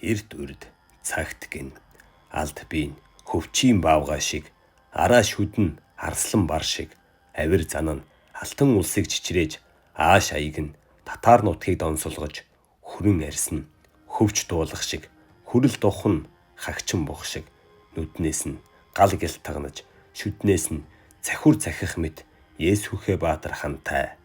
Эрд үрд цагт гин алд биен хөвчийн баавгай шиг араа шүдэн арслан бар шиг авир зан нь алтан улсыг чичрээж ааш аяг нь татар нутгийг донсолгож хүрэн арьсан хөвч дуулах шиг хүрэл духан хагчин бух шиг нүднээс нь гал гэл тагнаж шүднээс нь захиур захих мэт Есүхэ Баатар хантай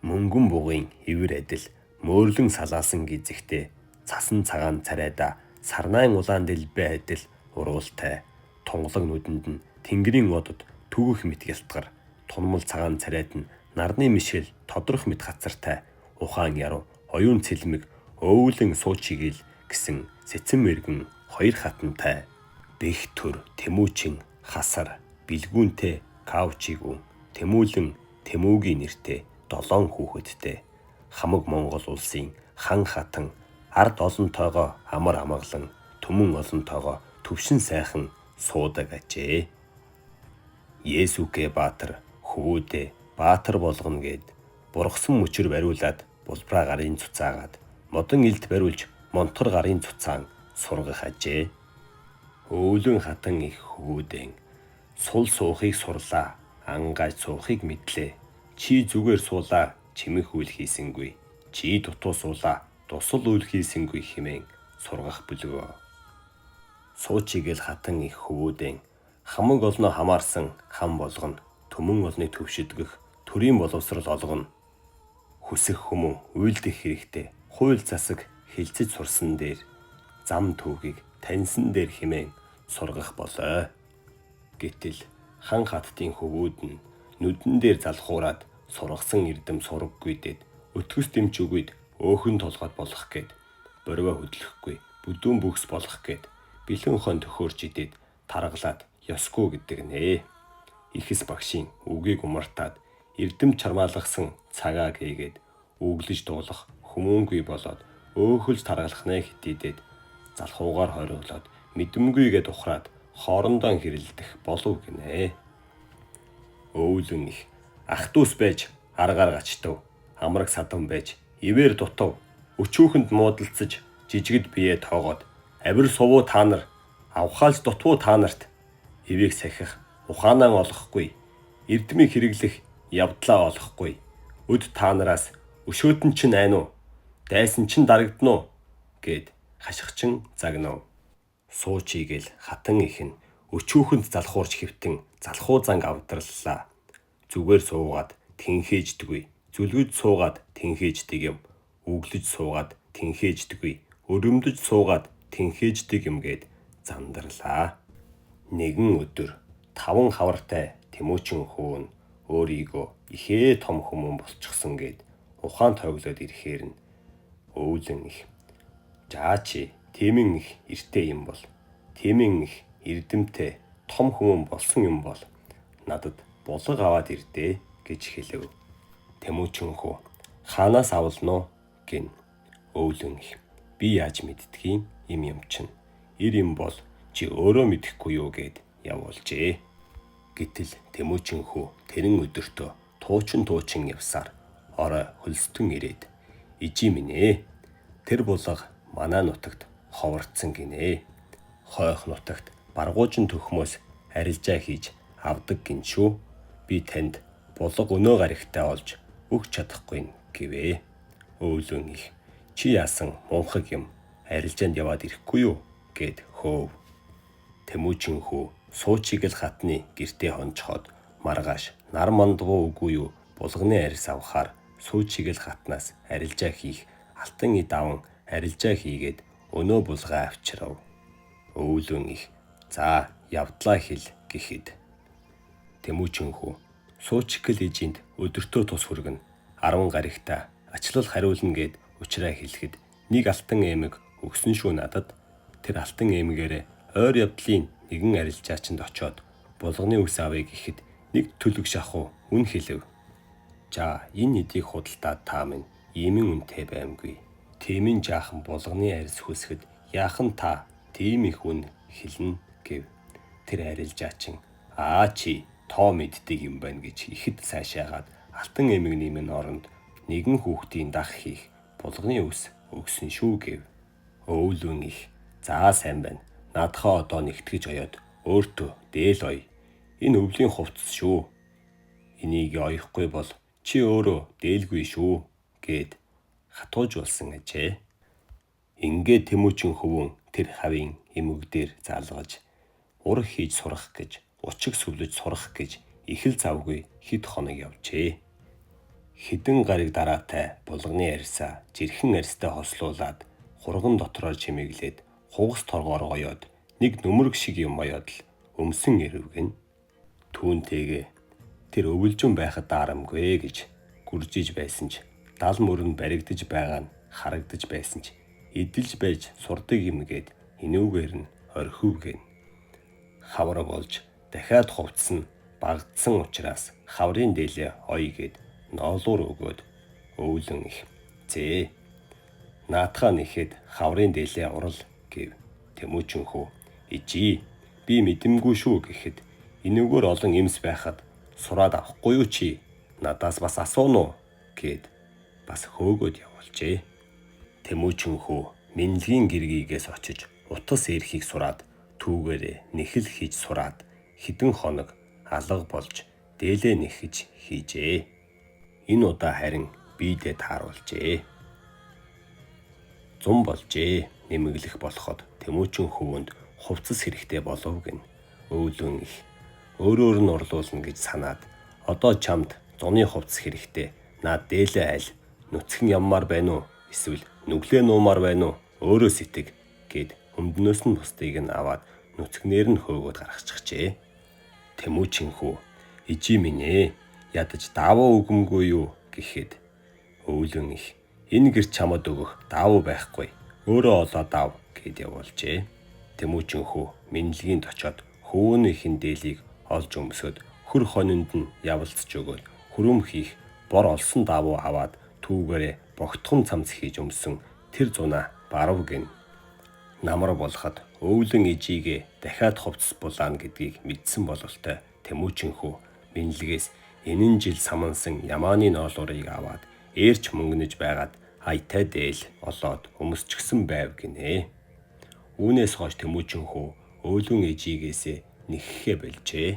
мөнгөн бугын ивэр адил мөөрлөн салаасан гизэгтэй цасан цагаан царайда сарнаан улаан дэлбэ адил уруултай тунгалаг нүдэнд нь тэнгэрийн одод түгөх мэт ялтгар тунмал цагаан царайд нь нарны мишгэл тодрох мэт хацартай ухаан яруу оюун цэлмэг өвлөн суучигэл гэсэн сэцэн мэргэн хоёр хатантай бэх төр тэмүүчин хасар билгүүнтэй каучигүн тэмүүлэн тэмүүгийн нэртэй 7 хүүхэдтэй хамаг Монгол улсын хан хатан ард олонтойгоо амар амгалан түмэн олонтойгоо төвшин сайхан суудаг ажээ. Есүхэ Баатар хөвүүдээ Баатар болгоно гэд бургасан мөчөр бариулаад булбраа гарын цуцаагаад модон илт бариулж монтгор гарын цуцаан сургах ажээ. Өвлөн хатан их хөвүүдэн сул суухыг сурлаа ангаж суухыг мэдлээ. Чи зүгээр суулаа чимэх үйл хийсэнгүй. Чи дутуу суулаа дусал үйл хийсэнгүй хэмээн сургах бүлгөө. Суучигэл хатан их хөвүүдэн хамаг олноо хамаарсан хам болгоно. Түмэн олныг төвшидгөх төрийн боловсрал олгоно. Хүсэх хүмүүн уйлдэх хэрэгтэй. Хууль засаг хилцэж сурсан дээр зам төвгийг таньсан дээр хэмээн сургах болоо. Гэтэл хан хаттын хөвүүд нь нүдэн дээр залхуураад сургасан эрдэм сураггүйдэд өтгөс дэмч өгүйд өөхөн толгойд болох гээд боргоо хөдлөхгүй бүдүүн бүхс болох гээд бэлэн хон төхөөрч идээд таргалаад ёсгүй гэдэг нэ. Ихэс багшийн үгийг умартаад эрдэм чармаалгасан цагаа гээгээд үглэж дуулах хүмүүнгүй болоод өөхөлж таргалах нэ хитийдэд залхуугаар хориглоод мэдэмгүйгээд ухраад хоорондоо хэрэлдэх болов гинэ. Өвлөн их ах дүүс байж аргаар гачтав. Амраг садан байж ивэр дутав. Өчүүхэнд муудалцаж жижигд бие тоогоод авир сувуу та нар авхаалж дутвуу та нарт ивийг сахих ухаанаа олохгүй. Эрдмийг хэрэглэх явдлаа олохгүй. Өд та нараас өшөөтөн чинь айн уу? Дайсан чинь дарагдана уу? Гэд хашгичин загнав. Суучигэл хатан их нь өчүүхэнд залхуурч хэвтэн залхуу занг авдраллаа. Зүгээр суугаад тэнхээждэггүй. Зүлгэж суугаад тэнхээждэг юм. Үглэж суугаад тэнхээждэггүй. Өрөмдөж суугаад тэнхээждэг юм гэд зандарлаа. Нэгэн өдөр 5 хавартай Тэмүүчин хүү нь өөрийгөө ихээ том хүмүүн болчихсон гэд ухаан тоглоод ирэхээр нь өвлөн их жаа чи тиймэн их эртэй юм бол тиймэн их эрдэмтэй том хүмүүн болсон юм бол надад булга аваад ирдээ гэж хэлэв. Тэмүүчин хүү хаанаас авалноо гин. Өвлөн их би яаж мэддгийг юм чинь ир юм бол чи өөрөө мэдэхгүй юу гэд явуулжээ. Гэтэл Тэмүүчин хүү тэрэн өдөртөө туучин явсаар орой хөлстөн ирээд ижи минь ээ тэр булга манай нутагт ховорцсон гинэ. Хойх нутагт баргуужин төхмөөс арилжаа хийж авдаг гин шүү. Би танд булга өнөө гарагтай олж өгч чадахгүй гэвэ. Өвлөн их чи яасан мунхаг юм арилжаанд яваад ирэхгүй юу гэд хөөв. Тэмүүчин хүү суучигэл хатны гертээ хончхоод маргааш нар мандвуу үгүй юу булганы арьс авахаар суучигэл хатнаас арилжаа хийх алтан эд аван арилжаа хийгээд өнөө булгаа авчирав. Өвлөн их за явдлаа хэл гэхэд Тэмүүчин хүү суучигэл эжинд өдөртөө тус хүргэн 10 гаригта ачлал хариулна гэд учраа хэлэхэд нэг алтан эмэг өгсөн шүү надад. Тэр алтан эмгээрээ ойр явдлын нэгэн арилжаачинд очоод булганы үс авъя гэхэд нэг төлөг шахуу үн хэлэв. За энэ эдийг худалдаад та минь иймэн үнэтэй баймгүй. Тэмэн жаахан булганы арьс хүсгэд яахан та тийм их үн хэлнэ гэв. Тэр арилжаачин чи тоо мэддэг юм байна гэж ихэд сайшаагаад алтан эмэгний минь оронд нэгэн хүүхдийн дах хийх булганы үс өгсөн шүү гэв. Өвлөн их. За сайн байна. Наадхаа одоо нэгтгэж оёод өөртөө дээл ой. Энэ өвлийн хувцас шүү. Энийг оёхгүй бол чи өөрөө дээлгүй шүү гэд хатуужуулсан ажээ. Ингээд Тэмүүчин хөвөн тэр хавийн эмэг дээр залгаж ураг хийж сурах гэж, учиг сүвлэж сурах гэж их л завгүй хэд хоног явжээ. Хэдэн гариг дараатай булганы арьсаа жирхэн арьстай хослуулад хурган дотроор чимэглээд хугас торгоор гоёод нэг нүмерэг шиг юм оёод л өмсөн ирвгэн. Түүнтэйгээ тэр өвөлжөн байхад дарамгүй гэж гүржиж байсан ч дал мөрөнд баригдаж байгаа нь харагдаж байсан ч эдэлж байж сурдаг юмгээд инүүгээр нь орхивгэн. Хавар болж дахиад хувцсан багдсан учраас хаврын дээлээ ой гэд ноолуур өгөөд өвлөн их. Зээ. Наатхаа нэхэд хаврын дээлээ урал гэв. Тэмүүчин хүү. Ижи би мэдэмгүй шүү гэхэд энүүгээр олон эмс байхад сураад авахгүй юу чи? Надаас бас асууна уу гэд бас хөөгөөд явуулжээ. Тэмүүчин хүү Минлэгийн гэргийгээс очиж утас эрхийг сураад түүгээрээ нэхэл хийж сураад хэдэн хоног алга болж дээлээ нэхэж хийжээ. Энэ удаа харин биедээ тааруулжээ. Зун болжээ. Нэмэглэх болоход Тэмүүчин хөвөнд хувцас хэрэгтэй болов гин. Өвлөн их. Өөрөөр нь урлуулна гэж санаад одоо чамд зуны хувцас хэрэгтэй. Наад дээлээ аль нүцгэн яммаар байна уу? Эсвэл нүглээ нуумаар байна уу? Өөрөө сэтг гэд хөмднөөс нь бусдыг нь аваад нүцгнээр нь хөөгөөд гаргачихжээ. Тэмүүчин хүү. Ижи минь ээ. Ядаж даваа өгөмгүй юу гэхэд өвлөн их. Энэ гэр чамд өгөх даваа байхгүй. Өөрөө олоод ав гэд явуулжээ. Тэмүүчин хүү Минлэгийн очоод хөвөөнийхэн дээлийг олж өмсөд хөр хонинд нь явалцж өгөөд хөрөм хийх бор олсон давуу аваад түүгээрээ богтхон цамц хийж өмсөн тэр зунаа барав гин. Намар болоход өвлөн ижигээ дахиад хувцас булаана гэдгийг мэдсэн бололтой Тэмүүчин хүү Минлэгээс энэн жил самансан ямааны ноолуурыг аваад ээрч мөнгнөж байгаад хаятай дээл олоод өмсчихсэн байв гинэ. Үүнээс хойш Тэмүүчин хүү өвлөн ижигээсээ нэххээ болжээ.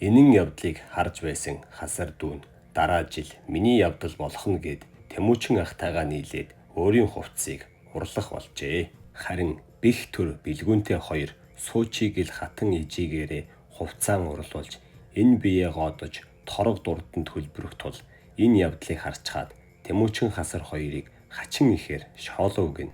Энэн явдлыг харж байсан хасар дүүн дараа жил миний явдал болох нь гэд Тэмүүчин ахтайгаа нийлээд өөрийн хувцсыг урлах болжээ. Харин бэх төр бэлгүүнтэй хоёр суучийг л хатан ижигээрээ хувцаан урлуулж энэ биеэ гоодож торог дурданд хөлбөрөх тул энэ явдлыг харчхаад Тэмүүчин хасар хоёрыг хачин ихээр шоолов гин.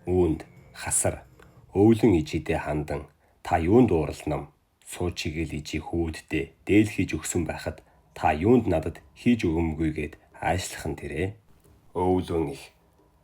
Үүнд хасар өвлөн ижидээ хандан та юунд ууралнам? Суучийг л ижи хүүддээ дээл хийж өгсөн байхад та юунд надад хийж өгөмгүйгээд аашлах нь тэрэ. Өвлөн их.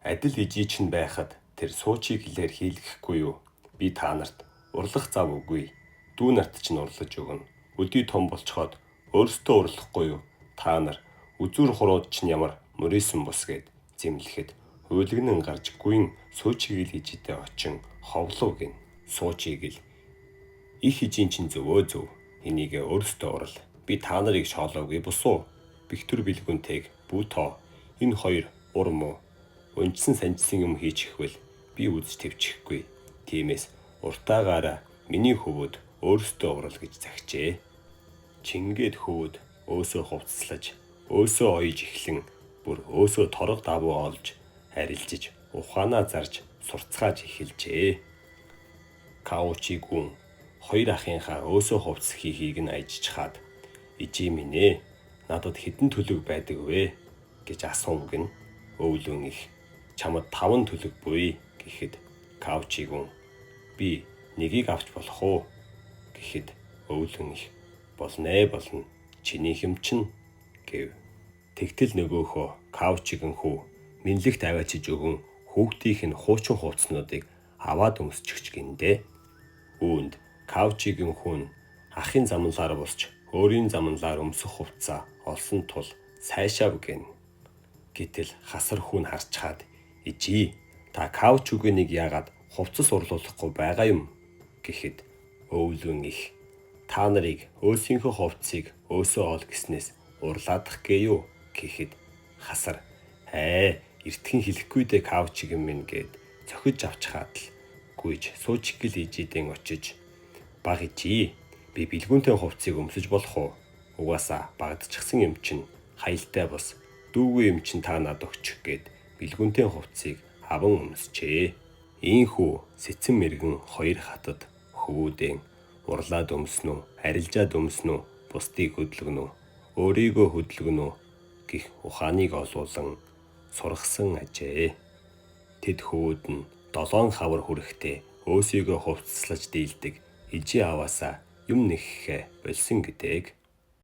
Адил ижи чинь байхад тэр суучийг хэлээр хийлгэхгүй юу? Би та нарт урлах зав үгүй. Дүү нарт чинь урлаж өгнө. Өдий том болцоход өөрсдөө урлахгүй юу? Та нар үзүр хурууд чинь ямар мөрөөсөн бус гэд зэмлэхэд хуйлгнан гарч гүйн суучийг л ижидээ очин ховлов гин. Суучийг л их ижийн чинь зөвөө зөв. Энийгээ өөрсдөө урал. Би та нарыг шоолоогүй бусуу. Бэхтүр бэлгүнтэйг бүүтоо. Энэ хоёр ур муу. Өнжсөн санжсан юм хийчихвэл би үзэж твчихгүй. Тиймээс уртаагаараа миний хөвөд өөрсдөө урал гэж загчээ. Чингээд хөвөд өөсөө хувцаслаж, өөсөө ойж эхлэн бүр өөсөө торог давуу олж харилжиж ухаанаа зарж сурцгааж эхэлжээ. Каучи гүн хоёр ахынхаа өөсөө хувцас хийхийг нь айжчихад ижи минь ээ надад хэдэн төлөв байдаг вэ гэж асуув гин. Өвлөн их. Чамд 5 төлөв буй гэхэд Каучи гүн би нэгийг авч болох уу гэхэд өвлөн их. Болно. Чиний хэм чин гэв. Тэгтэл нөгөөхөө Каучигийн хүү Минлэгт аваачиж өгөн хүүхдийнх нь хуучин хувцснуудыг аваад өмсчихч гиндэ. Үүнд Каучигийн хүн ахын замналаар босч өөрийн замналаар өмсөх хувцаа олсон тул сайшаав гин. Гэтэл хасар хүн харчхаад ижи та Каучигийг яагаад хувцас урлуулахгүй байгаа юм гэхэд өвлөн их. Та нарыг өөсийнхөө хувцсыг өөсөө ол гэснээс урлаадах гээ юу гэхэд хасар эртхэн хэлэхгүй дээ Каучиг минь гэд цохиж авчихад л гүйж суучгил ижидэн очиж баг ижий. Би бэлгүүнтэй хувцсыг өмсөж болох уу? Угаасаа багдчихсан юм чинь хаялтай бос. Дүүгүй юм чинь та над өгчих гээд бэлгүүнтэй хувцсыг аван өмсчээ. Ийхүү сэцэн мэргэн хоёр хатад хөвүүдэн урлаад өмснө үү, арилжаад өмснө үү, бусдыг хөдөлгөнө үү, өөрийгөө хөдөлгөнө үү гэх ухааныг олуулан сургасан ажээ. Тэд хөвүүд нь 7 хавар хүрэхтэй өөсийгөө хувцаслаж дийлдэг ижи аваасаа юм нэххэ болсон гэдэг.